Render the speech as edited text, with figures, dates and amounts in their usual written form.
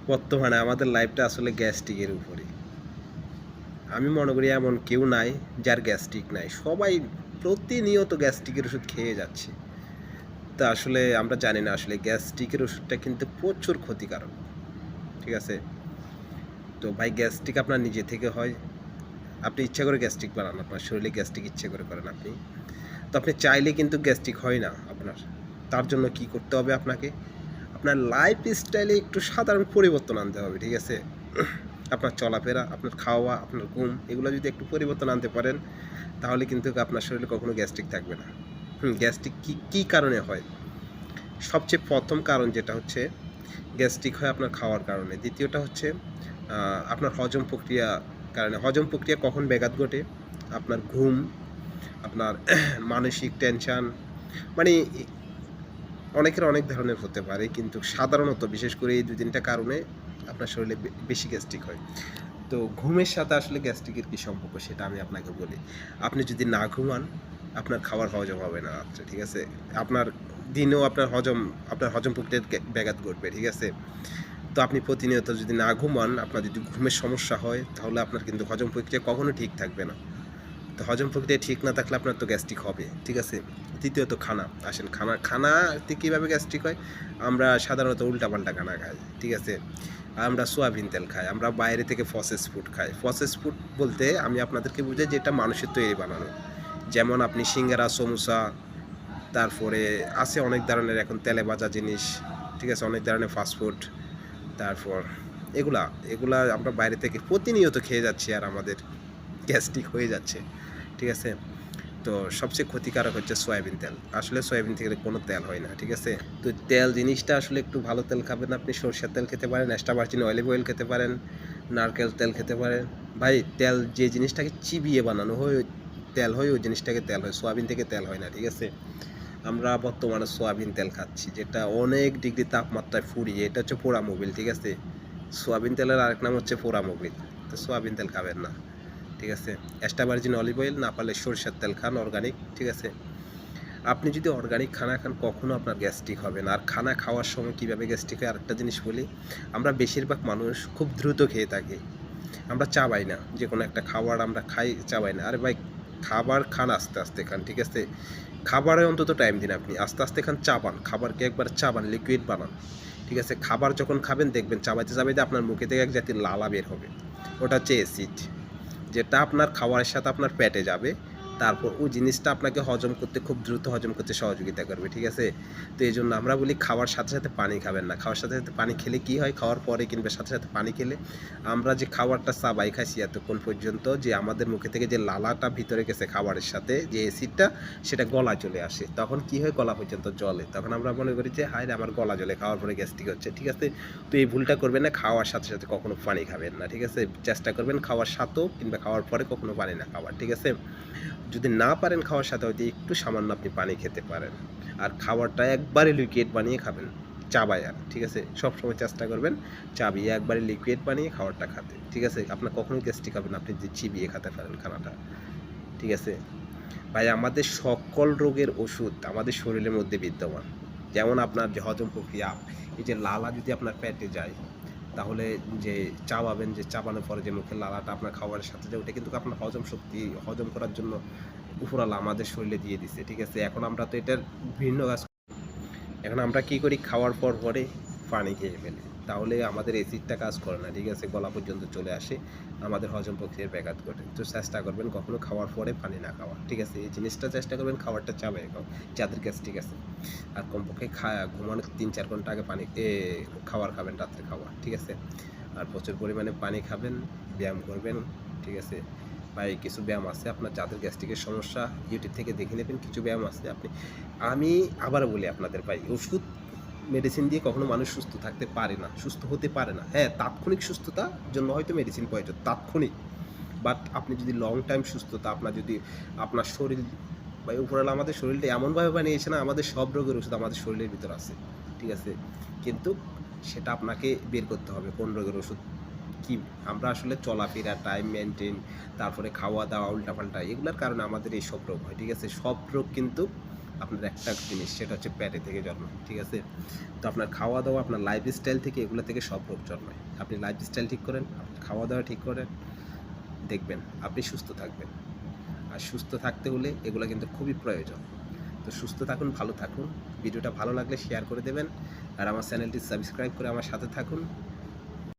বর্তমানে আমাদের লাইফটা আসলে গ্যাস্ট্রিকের উপরে। আমি মনে করি এমন কেউ নাই যার গ্যাস্ট্রিক নাই। সবাই প্রতিনিয়ত গ্যাস্ট্রিকের ওষুধ খেয়ে যাচ্ছে। তা আসলে আমরা জানি না আসলে গ্যাস্ট্রিকের ওষুধটা কিন্তু প্রচুর ক্ষতিকারক। ঠিক আছে? তো ভাই গ্যাস্ট্রিক আপনার নিজে থেকে হয়। আপনি ইচ্ছা করে গ্যাস্ট্রিক বানান, আপনার শরীরে গ্যাস্ট্রিক ইচ্ছে করে করেন আপনি। তো আপনি চাইলে কিন্তু গ্যাস্ট্রিক হয় না আপনার। তার জন্য কি করতে হবে আপনাকে? আপনার লাইফ স্টাইলে একটু সাধারণ পরিবর্তন আনতে হবে, ঠিক আছে? আপনার চলাফেরা, আপনার খাওয়া, আপনার ঘুম এগুলো যদি একটু পরিবর্তন আনতে পারেন, তাহলে কিন্তু আপনার শরীরে কখনো গ্যাস্ট্রিক থাকবে না। গ্যাস্ট্রিক কী কারণে হয়? সবচেয়ে প্রথম কারণ যেটা হচ্ছে গ্যাস্ট্রিক হয় আপনার খাওয়ার কারণে। দ্বিতীয়টা হচ্ছে আপনার হজম প্রক্রিয়া কারণে। হজম প্রক্রিয়া কখন ব্যাঘাত ঘটে? আপনার ঘুম, আপনার মানসিক টেনশন, মানে অনেকের অনেক ধরনের হতে পারে, কিন্তু সাধারণত বিশেষ করে এই ২-৩টা কারণে আপনার শরীরে বেশি গ্যাস্ট্রিক হয়। তো ঘুমের সাথে আসলে গ্যাস্ট্রিকের কী সম্পর্ক সেটা আমি আপনাকে বলি। আপনি যদি না ঘুমান, আপনার খাবার হজম হবে না রাত্রে, ঠিক আছে? আপনার দিনেও আপনার হজম প্রক্রিয়ার ব্যাঘাত ঘটবে, ঠিক আছে? তো আপনি প্রতিনিয়ত যদি না ঘুমান, আপনার যদি ঘুমের সমস্যা হয়, তাহলে আপনার কিন্তু হজম প্রক্রিয়া কখনো ঠিক থাকবে না। তো হজম প্রক্রিয়া ঠিক না থাকলে আপনার তো গ্যাস্ট্রিক হবে, ঠিক আছে? দ্বিতীয়ত খানা, আসেন খানাতে কীভাবে গ্যাস্ট্রিক হয়? আমরা সাধারণত উল্টাপাল্টা খানা খাই, ঠিক আছে? আমরা সোয়াবিন তেল খাই, আমরা বাইরে থেকে প্রসেস ফুড খাই। প্রসেস ফুড বলতে আমি আপনাদেরকে বুঝাই যেটা মানুষের তৈরি বানানো। যেমন আপনি সিঙ্গারা, সমোসা, তারপরে আছে অনেক ধরনের এখন তেলে ভাজা জিনিস, ঠিক আছে? অনেক ধরনের ফাস্টফুড, তারপর এগুলা আমরা বাইরে থেকে প্রতিনিয়ত খেয়ে যাচ্ছি আর আমাদের গ্যাস্ট্রিক হয়ে যাচ্ছে, ঠিক আছে? তো সবচেয়ে ক্ষতিকারক হচ্ছে সয়াবিন তেল। আসলে সয়াবিন থেকে কোনো তেল হয় না, ঠিক আছে? তো তেল জিনিসটা আসলে একটু ভালো তেল খাবেন আপনি। সরষের তেল খেতে পারেন, এক্সট্রা ভার্জিন অলিভ অয়েল খেতে পারেন, নারকেল তেল খেতে পারেন। ভাই তেল যে জিনিসটাকে চিবিয়ে বানানো হয় তেল হয়, ওই জিনিসটাকে তেল হয়। সোয়াবিন থেকে তেল হয় না, ঠিক আছে? আমরা বর্তমানে সোয়াবিন তেল খাচ্ছি, যেটা অনেক ডিগ্রি তাপমাত্রায় ফুরিয়ে, এটা হচ্ছে পোড়া মোবিল, ঠিক আছে? সোয়াবিন তেলের আরেক নাম হচ্ছে পোড়া মোবিল। তো সোয়াবিন তেল খাবেন না, ঠিক আছে? এক্সট্রা ভার্জিন অলিভ অয়েল, না পারলে সরষের তেল খান অর্গানিক, ঠিক আছে? আপনি যদি অর্গানিক খানা খান কখনো আপনার গ্যাস্ট্রিক হবে না। আর খানা খাওয়ার সময় কীভাবে গ্যাস্ট্রিক হয় আরেকটা জিনিস বলি। আমরা বেশিরভাগ মানুষ খুব দ্রুত খেয়ে থাকি। আমরা চাবাই না। যে কোনো একটা খাবার আমরা খাই, চাবাই না। আরে ভাই, খাবার খান আস্তে, আস্তে খান, ঠিক আছে? খাবারে অন্তত টাইম দিন আপনি। আস্তে, আস্তে খান, চাবান। খাবারকে একবার চাবান, লিকুইড বানান। ঠিক আছে? খাবার যখন খাবেন দেখবেন চাবাইতে, চাবাইতে আপনার মুখে থেকে এক জাতীয় লালা বের হবে। ওটা হচ্ছে অ্যাসিড। যেটা আপনার খাবারের সাথে আপনার পেটে যাবে। তারপর ওই জিনিসটা আপনাকে হজম করতে, খুব দ্রুত হজম করতে সহযোগিতা করবে, ঠিক আছে? তো এইজন্য আমরা বলি খাওয়ার সাথে, সাথে পানি খাবেন না। খাওয়ার সাথে, সাথে পানি খেলে কী হয়? খাওয়ার পরে কিংবা সাথে, সাথে পানি খেলে আমরা যে খাবারটা চাবাই খাইছি এতক্ষণ পর্যন্ত, যে আমাদের মুখে থেকে যে লালাটা ভিতরে গেছে খাবারের সাথে, যে অ্যাসিডটা, সেটা গলায় চলে আসে। তখন কী হয়? গলা পর্যন্ত জ্বলে। তখন আমরা মনে করি যে হায়রে আমার গলা জ্বলে, খাওয়ার পরে গ্যাস্ট্রিক হচ্ছে, ঠিক আছে? তো এই ভুলটা করবেন না, খাওয়ার সাথে, সাথে কখনো পানি খাবেন না, ঠিক আছে? চেষ্টা করবেন খাওয়ার সাথেও কিংবা খাওয়ার পরে কখনো পানি না খাওয়ার, ঠিক আছে? যদি না পারেন খাওয়ার সাথে, হয়তো একটু সামান্য আপনি পানি খেতে পারেন। আর খাবারটা একবারে লিকুইড বানিয়ে খাবেন, চাবায়া, ঠিক আছে? সবসময় চেষ্টা করবেন চাবিয়ে একবারে লিকুইড বানিয়ে খাবারটা খাতে, ঠিক আছে? আপনার কখনোই গ্যাস্ট্রিক হবে না আপনি যদি চিবিয়ে খেতে পারেন খানাটা, ঠিক আছে? ভাই আমাদের সকল রোগের ওষুধ আমাদের শরীরের মধ্যে বিদ্যমান। যেমন আপনার যে হজম প্রক্রিয়া, এই যে লালা যদি আপনার পেটে যায়, তাহলে যে চাবাবেন, যে চাবানোর পরে যে মুখের লালাটা আপনার খাবারের সাথে যায়, ওটা কিন্তু আপনার হজম শক্তি হজম করার জন্য উপরওয়ালা আমাদের শরীরে দিয়ে দিছে, ঠিক আছে? এখন আমরা তো এটার ভিন্ন কাজ। এখন আমরা কী করি? খাওয়ার পর পরে পানি খেয়ে ফেলি। তাহলে আমাদের অ্যাসিডটা কাজ করে না, ঠিক আছে? গলা পর্যন্ত চলে আসে, আমাদের হজম প্রক্রিয়ার ব্যাঘাত ঘটে। তো চেষ্টা করবেন কখনো খাওয়ার পরে পানি না খাওয়া, ঠিক আছে? এই জিনিসটা চেষ্টা করবেন, খাবারটা চাবায় খাও যাদের গ্যাস্ট্রিক আছে। আর কমপক্ষে ঘুমানোর ৩-৪ ঘন্টা আগে খাবার খাবেন, রাত্রে খাবার, ঠিক আছে? আর প্রচুর পরিমাণে পানি খাবেন, ব্যায়াম করবেন, ঠিক আছে? ভাই কিছু ব্যায়াম আছে আপনার, যাদের গ্যাস্ট্রিকের সমস্যা ইউটিউব থেকে দেখে নেবেন, কিছু ব্যায়াম আছে আমি আবারও বলি আপনাদের, ভাই ওষুধ মেডিসিন দিয়ে কখনো মানুষ সুস্থ থাকতে পারে না, সুস্থ হতে পারে না। হ্যাঁ, তাৎক্ষণিক সুস্থতার জন্য হয়তো মেডিসিন প্রয়োজন, তাৎক্ষণিক। বাট আপনি যদি লং টাইম সুস্থতা, আপনার শরীর বা উপরওয়ালা আমাদের শরীরটা এমনভাবে বানিয়েছে না, আমাদের সব রোগের ওষুধ আমাদের শরীরের ভিতর আছে, ঠিক আছে? কিন্তু সেটা আপনাকে বের করতে হবে কোন রোগের ওষুধ কি। আমরা আসলে চলাফেরা, টাইম মেনটেন, তারপরে খাওয়া দাওয়া উল্টাপাল্টা, এগুলোর কারণে আমাদের এই সব রোগ হয়, ঠিক আছে? সব রোগ কিন্তু আপনার একটা জিনিস, সেটা হচ্ছে পেটে থেকে জন্মায়, ঠিক আছে? তো আপনার খাওয়া দাওয়া, আপনার লাইফস্টাইল থেকে, এগুলো থেকে সব রোগ জন্মায়। আপনি লাইফস্টাইল ঠিক করেন, আপনি খাওয়া দাওয়া ঠিক করেন, দেখবেন আপনি সুস্থ থাকবেন। আর সুস্থ থাকতে হলে এগুলো কিন্তু খুবই প্রয়োজন। তো সুস্থ থাকুন, ভালো থাকুন। ভিডিওটা ভালো লাগলে শেয়ার করে দেবেন, আর আমার চ্যানেলটি সাবস্ক্রাইব করে আমার সাথে থাকুন।